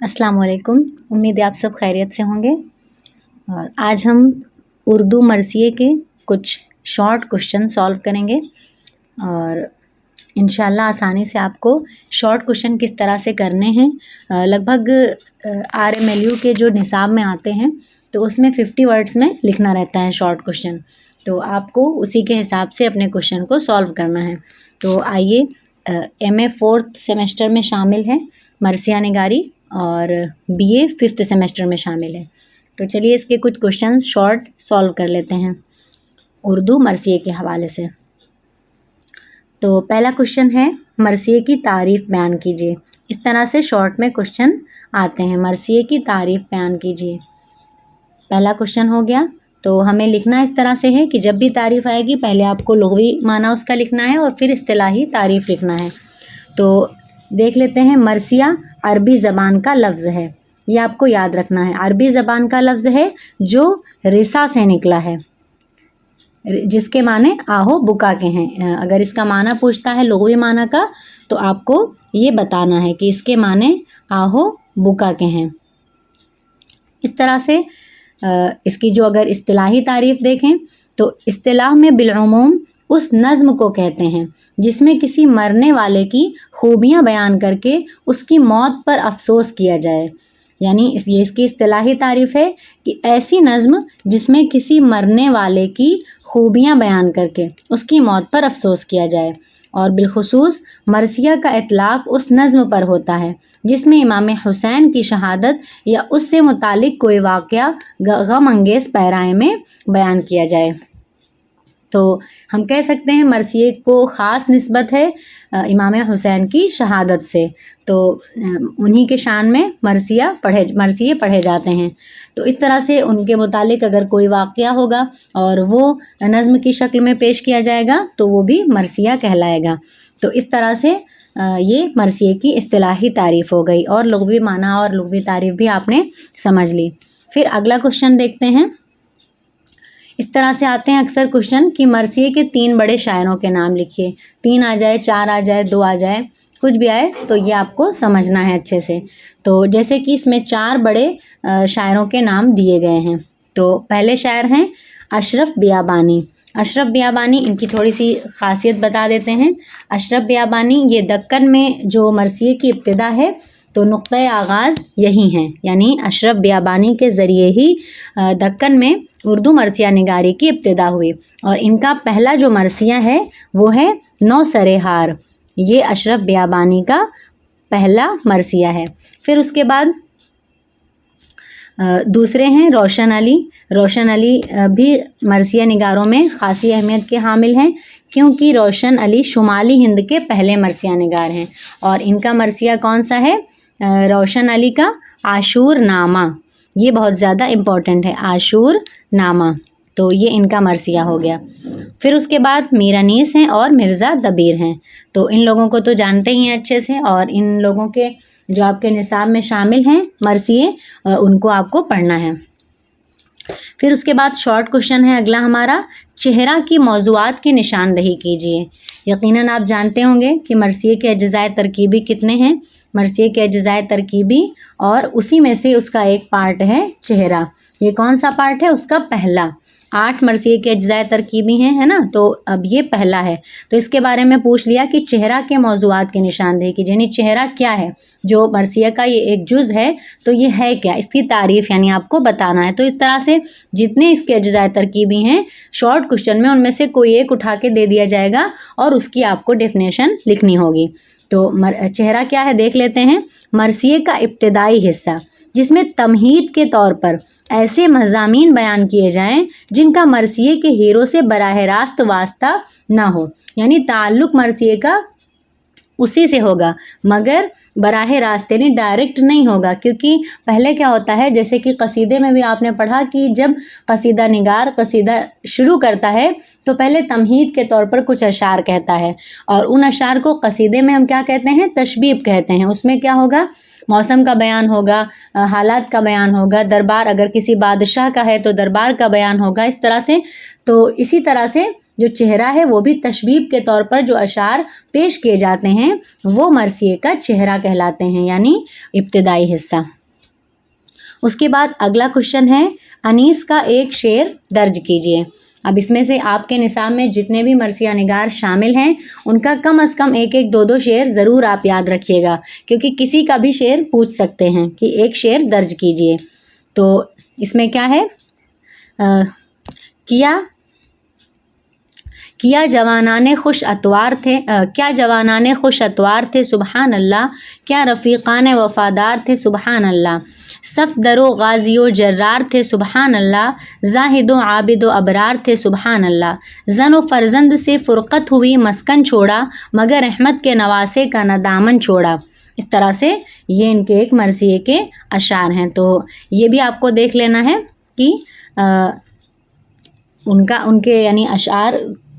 अस्सलाम वालेकुम। उम्मीद है आप सब खैरियत से होंगे। और आज हम उर्दू मरसिए के कुछ शॉर्ट क्वेश्चन सॉल्व करेंगे और इंशाल्लाह आसानी से आपको शॉर्ट क्वेश्चन किस तरह से करने हैं, लगभग RMLU के जो निसाब में आते हैं तो उसमें 50 वर्ड्स में लिखना रहता है शॉर्ट क्वेश्चन। तो आपको उसी के हिसाब से अपने क्वेश्चन को सॉल्व करना है। तो आइए, MA 4th सेमेस्टर में शामिल है मरसिया निगारी और BA 5th सेमेस्टर में शामिल है। तो चलिए इसके कुछ क्वेश्चन शॉर्ट सॉल्व कर लेते हैं उर्दू मरसिए के हवाले से। तो पहला क्वेश्चन है, मरसिए की तारीफ़ बयान कीजिए। इस तरह से शॉर्ट में क्वेश्चन आते हैं, मरसिए की तारीफ़ बयान कीजिए। पहला क्वेश्चन हो गया। तो हमें लिखना इस तरह से है कि जब भी तारीफ़ आएगी पहले आपको लुग़वी माना उसका लिखना है और फिर इस्तिलाही तारीफ़ लिखना है। तो देख लेते हैं, मरसिया अरबी ज़बान का लफ्ज़ है, ये आपको याद रखना है। अरबी ज़बान का लफ्ज़ है जो रिसा से निकला है, जिसके माने आहो बुका के हैं। अगर इसका माना पूछता है लुग़वी माना का तो आपको ये बताना है कि इसके माने आहो बुका के हैं। इस तरह से इसकी जो अगर इस्तिलाही तारीफ़ देखें तो इस्तिलाह में बिलउमूम उस नज़्म को कहते हैं जिसमें किसी मरने वाले की खूबियाँ बयान करके उसकी मौत पर अफसोस किया जाए। यानी ये इसकी इस्तिलाही तारीफ़ है कि ऐसी नज़्म जिसमें किसी मरने वाले की खूबियाँ बयान करके उसकी मौत पर अफसोस किया जाए। और बिलखुसूस मरसिया का इतलाक़ उस नज़्म पर होता है जिसमें इमाम हुसैन की शहादत या उससे मुतालिक कोई वाक़या गम अंगेज़ पैराए में बयान किया जाए। तो हम कह सकते हैं मरसिए को ख़ास निस्बत है इमाम हुसैन की शहादत से। तो उन्हीं के शान में मरसिए पढ़े जाते हैं। तो इस तरह से उनके मुतालिक अगर कोई वाक़या होगा और वो नज़्म की शक्ल में पेश किया जाएगा तो वो भी मरसिया कहलाएगा। तो इस तरह से ये मरसिए की इस्तिलाही तारीफ़ हो गई और लुग़वी माना और लुग़वी तारीफ़ भी आपने समझ ली। फिर अगला क्वेश्चन देखते हैं। इस तरह से आते हैं अक्सर क्वेश्चन कि मरसिए के 3 बड़े शायरों के नाम लिखिए। 3 आ जाए, 4 आ जाए, 2 आ जाए, कुछ भी आए तो ये आपको समझना है अच्छे से। तो जैसे कि इसमें 4 बड़े शायरों के नाम दिए गए हैं। तो पहले शायर हैं अशरफ बियाबानी। अशरफ बियाबानी, इनकी थोड़ी सी खासियत बता देते हैं। अशरफ बियाबानी ये दक्कन में जो मरसिए की इब्तिदा है तो नुक्ता आगाज़ यही हैं, यानी अशरफ बियाबानी के ज़रिए ही दक्कन में उर्दू मरसिया निगारी की इब्तिदा हुई। और इनका पहला जो मरसिया है वो है नौ सरे हार। ये अशरफ बियाबानी का पहला मरसिया है। फिर उसके बाद दूसरे हैं रोशन अली। रोशन अली भी मरसिया निगारों में ख़ासी अहमियत के हामिल हैं क्योंकि रोशन अली शुमाली हिंद के पहले मरसिया निगार हैं। और इनका मरसिया कौन सा है? रोशन अली का आशूर नामा। ये बहुत ज़्यादा इम्पॉर्टेंट है, आशूर नामा। तो ये इनका मरसिया हो गया। फिर उसके बाद मीर अनीस हैं और मिर्ज़ा दबीर हैं। तो इन लोगों को तो जानते ही हैं अच्छे से, और इन लोगों के जो आपके निसाब में शामिल हैं मरसिए, उनको आपको पढ़ना है। फिर उसके बाद शॉर्ट क्वेश्चन है अगला हमारा, चेहरा की मौज़ूआत की निशानदही कीजिए। यकीनन आप जानते होंगे कि मरसिए के अज्ज़ाए तरकीबी कितने हैं। मरसिए के अज्ज़ाए तरकीबी, और उसी में से उसका एक पार्ट है चेहरा। ये कौन सा पार्ट है? उसका पहला। 8 मरसिए के अज्ज़ाए तरकीबी हैं, है ना। तो अब ये पहला है, तो इसके बारे में पूछ लिया कि चेहरा के मौज़ूआत की निशानदेही कीजिए, यानी चेहरा क्या है। जो मरसिया का ये एक जुज़ है तो ये है क्या, इसकी तारीफ़ यानी आपको बताना है। तो इस तरह से जितने इसके अज्ज़ाए तरकीबी हैं शॉर्ट क्वेश्चन में उनमें से कोई एक उठा के दे दिया जाएगा और उसकी आपको डेफिनेशन लिखनी होगी। तो चेहरा क्या है देख लेते हैं। मरसिए का इब्तिदाई हिस्सा जिसमें तमहीद के तौर पर ऐसे मज़ामीन बयान किए जाएं जिनका मरसिए के हीरो से बराह रास्त वास्ता ना हो, यानी ताल्लुक़ मरसिए का उसी से होगा मगर बराह रास्त यानी डायरेक्ट नहीं होगा। क्योंकि पहले क्या होता है, जैसे कि कसीदे में भी आपने पढ़ा कि जब कसीदा निगार कसीदा शुरू करता है तो पहले तमहीद के तौर पर कुछ अशार कहता है, और उन अशार को कसीदे में हम क्या कहते हैं? तशबीब कहते हैं। उसमें क्या होगा? मौसम का बयान होगा, हालात का बयान होगा, दरबार अगर किसी बादशाह का है तो दरबार का बयान होगा, इस तरह से। तो इसी तरह से جو چہرہ ہے وہ بھی تشبیب کے طور پر جو اشعار پیش کیے جاتے ہیں وہ مرثیے کا چہرہ کہلاتے ہیں، یعنی ابتدائی حصہ۔ اس کے بعد اگلا کوشچن ہے انیس کا ایک شعر درج کیجیے۔ اب اس میں سے آپ کے نصاب میں جتنے بھی مرثیہ نگار شامل ہیں ان کا کم از کم ایک ایک دو دو شعر ضرور آپ یاد رکھیے گا، کیونکہ کسی کا بھی شعر پوچھ سکتے ہیں کہ ایک شعر درج کیجیے۔ تو اس میں کیا ہے، کیا جوانان خوش اتوار تھے، کیا جوانان خوش اتوار تھے سبحان اللہ، کیا رفیقان وفادار تھے سبحان اللہ، صف در و غازی و جرار تھے سبحان اللہ، زاہد و عابد و ابرار تھے سبحان اللہ، زن و فرزند سے فرقت ہوئی مسکن چھوڑا، مگر احمد کے نواسے کا نہ دامن چھوڑا۔ اس طرح سے یہ ان کے ایک مرثیے کے اشعار ہیں، تو یہ بھی آپ کو دیکھ لینا ہے کہ ان کے یعنی اشعار،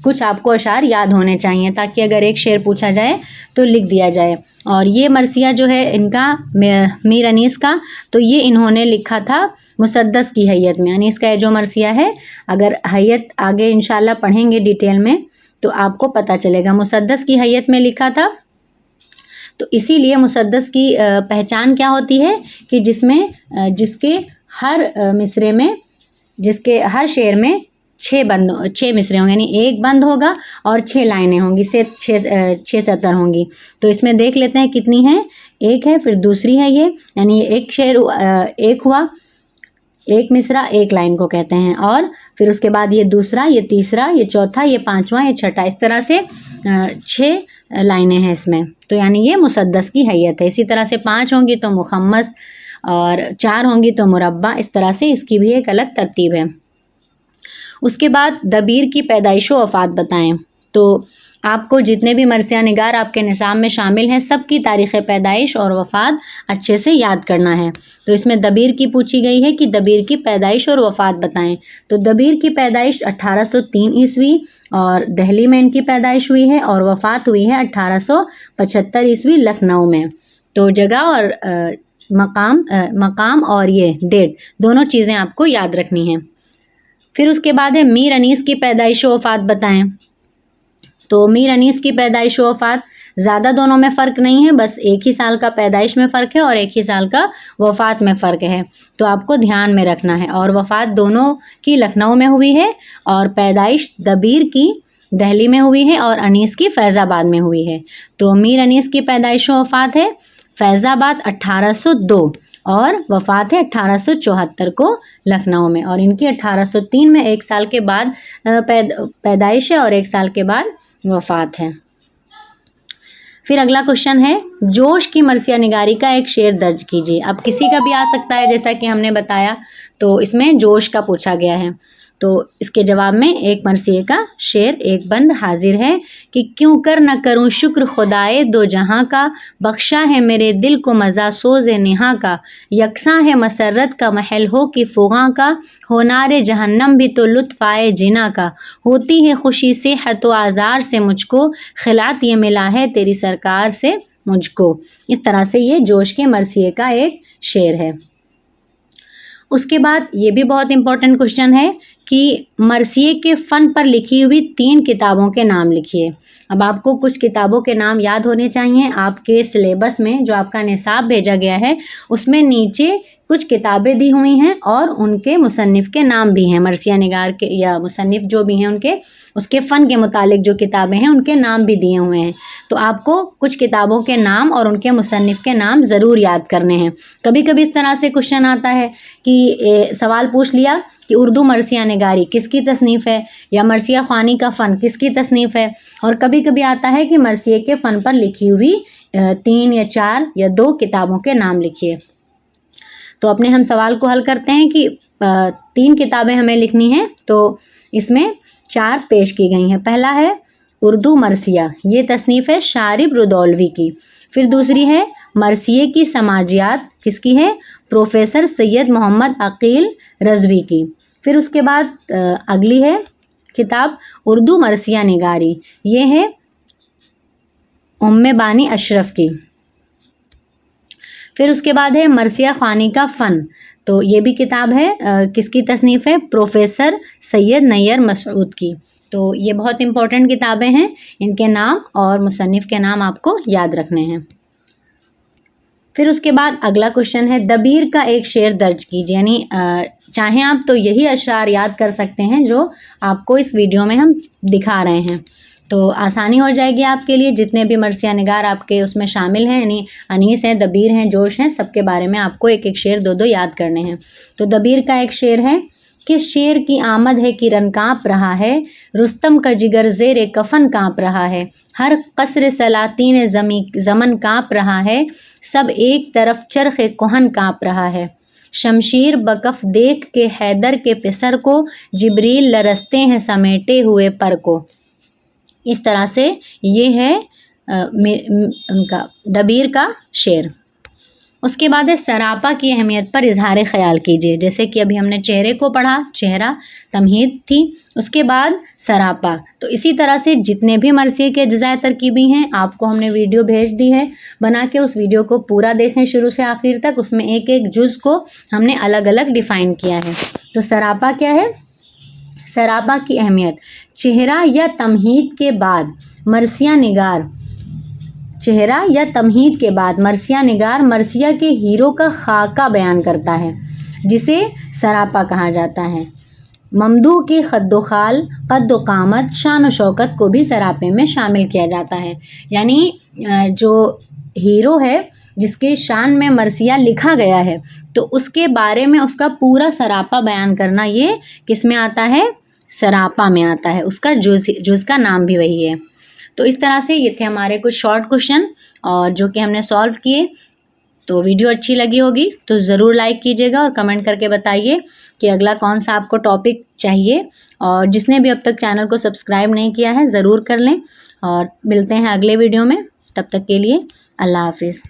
کچھ آپ کو اشعار یاد ہونے چاہیے تاکہ اگر ایک شعر پوچھا جائے تو لکھ دیا جائے۔ اور یہ مرثیہ جو ہے ان کا میر انیس کا، تو یہ انہوں نے لکھا تھا مسدس کی حیت میں۔ انیس کا یہ جو مرثیہ ہے، اگر حیت آگے انشاءاللہ پڑھیں گے ڈیٹیل میں تو آپ کو پتہ چلے گا، مسدس کی حیت میں لکھا تھا۔ تو اسی لیے مسدس کی پہچان کیا ہوتی ہے کہ جس کے ہر مصرے میں، جس کے ہر شعر میں 6 مصرے ہوں گے، یعنی ایک بند ہوگا اور 6 لائنیں ہوں گی، 6 سطر ہوں گی۔ تو اس میں دیکھ لیتے ہیں کتنی ہیں، ایک ہے، پھر دوسری ہے یہ، یعنی ایک شعر ایک ہوا، ایک مصرع ایک لائن کو کہتے ہیں، اور پھر اس کے بعد یہ دوسرا، یہ تیسرا، یہ چوتھا، یہ پانچواں، یہ چھٹا، اس طرح سے 6 لائنیں ہیں اس میں، تو یعنی یہ مسدس کی حیت ہے۔ اسی طرح سے 5 ہوں گی تو مخمس، اور 4 ہوں گی تو مربع، اس طرح سے اس کی بھی ایک الگ ترتیب ہے۔ اس کے بعد دبیر کی پیدائش و وفات بتائیں۔ تو آپ کو جتنے بھی مرثیہ نگار آپ کے نصاب میں شامل ہیں سب کی تاریخ پیدائش اور وفات اچھے سے یاد کرنا ہے۔ تو اس میں دبیر کی پوچھی گئی ہے کہ دبیر کی پیدائش اور وفات بتائیں۔ تو دبیر کی پیدائش 1803 عیسوی اور دہلی میں ان کی پیدائش ہوئی ہے، اور وفات ہوئی ہے 1875 عیسوی لکھنؤ میں۔ تو جگہ اور مقام اور یہ ڈیٹ دونوں چیزیں آپ کو یاد رکھنی ہیں۔ پھر اس کے بعد ہے میر انیس کی پیدائش و وفات بتائیں۔ تو میر انیس کی پیدائش و وفات زیادہ دونوں میں فرق نہیں ہے، بس ایک ہی سال کا پیدائش میں فرق ہے اور ایک ہی سال کا وفات میں فرق ہے، تو آپ کو دھیان میں رکھنا ہے۔ اور وفات دونوں کی لکھنؤ میں ہوئی ہے، اور پیدائش دبیر کی دہلی میں ہوئی ہے اور انیس کی فیض آباد میں ہوئی ہے۔ تو میر انیس کی پیدائش و وفات ہے فیض آباد 1802 اور وفات ہے 1874 کو لکھنؤ میں، اور ان کی 1803 میں ایک سال کے بعد پیدائش ہے اور ایک سال کے بعد وفات ہے۔ پھر اگلا کوشچن ہے جوش کی مرثیہ نگاری کا ایک شعر درج کیجیے۔ اب کسی کا بھی آ سکتا ہے، جیسا کہ ہم نے بتایا، تو اس میں جوش کا پوچھا گیا ہے، تو اس کے جواب میں ایک مرثیے کا شعر ایک بند حاضر ہے کہ کیوں کر نہ کروں شکر خدائے دو جہاں کا، بخشا ہے میرے دل کو مزہ سوز نہاں کا، یکساں ہے مسرت کا محل ہو کہ فغاں کا، ہونار جہنم بھی تو لطف آئے جنا کا، ہوتی ہے خوشی صحت و آزار سے مجھ کو، خلعت یہ ملا ہے تیری سرکار سے مجھ کو۔ اس طرح سے یہ جوش کے مرثیے کا ایک شعر ہے۔ اس کے بعد یہ بھی بہت امپورٹنٹ کوشچن ہے کہ مرثیے کے فن پر لکھی ہوئی 3 کتابوں کے نام لکھیے۔ اب آپ کو کچھ کتابوں کے نام یاد ہونے چاہیے۔ آپ کے سلیبس میں جو آپ کا نصاب بھیجا گیا ہے اس میں نیچے کچھ کتابیں دی ہوئی ہیں اور ان کے مصنف کے نام بھی ہیں، مرثیہ نگار کے یا مصنف جو بھی ہیں ان کے، اس کے فن کے متعلق جو کتابیں ہیں ان کے نام بھی دیے ہوئے ہیں۔ تو آپ کو کچھ کتابوں کے نام اور ان کے مصنف کے نام ضرور یاد کرنے ہیں۔ کبھی کبھی اس طرح سے کوشچن آتا ہے کہ سوال پوچھ لیا کہ اردو مرثیہ نگاری کس کی تصنیف ہے، یا مرثیہ خوانی کا فن کس کی تصنیف ہے، اور کبھی کبھی آتا ہے کہ مرثیے کے فن پر لکھی ہوئی 3 یا 4 یا 2 کتابوں کے نام لکھیے۔ تو اپنے ہم سوال کو حل کرتے ہیں کہ 3 کتابیں ہمیں لکھنی ہیں، تو اس میں 4 پیش کی گئی ہیں۔ پہلا ہے اردو مرثیہ، یہ تصنیف ہے شارب رودولوی کی۔ پھر دوسری ہے مرثیے کی سماجیات، کس کی ہے؟ پروفیسر سید محمد عقیل رضوی کی۔ پھر اس کے بعد اگلی ہے کتاب اردو مرثیہ نگاری، یہ ہے ام بانی اشرف کی۔ फिर उसके बाद है मरसिया ख़्वानी का फ़न, तो ये भी किताब है, किसकी तसनीफ़ है? प्रोफेसर सैयद नैयर मसऊद की। तो ये बहुत इंपॉर्टेंट किताबें हैं, इनके नाम और मुसन्निफ़ के नाम आपको याद रखने हैं। फिर उसके बाद अगला क्वेश्चन है, दबीर का एक शेर दर्ज कीजिए, यानी चाहें आप तो यही अशआर याद कर सकते हैं जो आपको इस वीडियो में हम दिखा रहे हैं, तो आसानी हो जाएगी आपके लिए। जितने भी मरसिया निगार आपके उसमें शामिल हैं, यानी अनीस हैं, दबीर हैं, जोश हैं, सबके बारे में आपको एक एक शेर दो दो याद करने हैं। तो दबीर का एक शेर है, किस शेर की आमद है किरण काँप रहा है, रुस्तम का जिगर ज़ेर कफन काँप रहा है, हर कसर सलातीन ज़मन काँप रहा है, सब एक तरफ चरख़ कोहन काँप रहा है, शमशीर बकफ देख के हैदर के पिसर को, जिब्रील लरसते हैं समेटे हुए पर को। इस तरह से ये है उनका दबीर का शेर। उसके बाद है, सरापा की अहमियत पर इजहार ख्याल कीजिए। जैसे कि अभी हमने चेहरे को पढ़ा, चेहरा तमहीद थी, उसके बाद सरापा। तो इसी तरह से जितने भी मरसिए के अज्ज़ाए तरकीबी हैं, आपको हमने वीडियो भेज दी है बना के, उस वीडियो को पूरा देखें शुरू से आखिर तक। उसमें एक एक जुज़ को हमने अलग अलग डिफ़ाइन किया है। तो सरापा क्या है? सरापा की अहमियत, चेहरा या तमहीद के बाद मरसिया निगार, चेहरा या तमहीद के बाद मरसिया निगार मरसिया के हीरो का खाका बयान करता है, जिसे सरापा कहा जाता है। ममदूह के खद्दो खाल, कद्दो कामत, शान व शौकत को भी सरापे में शामिल किया जाता है। यानी जो हीरो है जिसके शान में मरसिया लिखा गया है, तो उसके बारे में उसका पूरा सरापा बयान करना, ये किस में आता है? सरापा में आता है। उसका जुज़ का नाम भी वही है। तो इस तरह से ये थे हमारे कुछ शॉर्ट क्वेश्चन और जो कि हमने सॉल्व किए। तो वीडियो अच्छी लगी होगी तो ज़रूर लाइक कीजिएगा और कमेंट करके बताइए कि अगला कौन सा आपको टॉपिक चाहिए। और जिसने भी अब तक चैनल को सब्सक्राइब नहीं किया है ज़रूर कर लें, और मिलते हैं अगले वीडियो में। तब तक के लिए अल्लाह हाफिज़।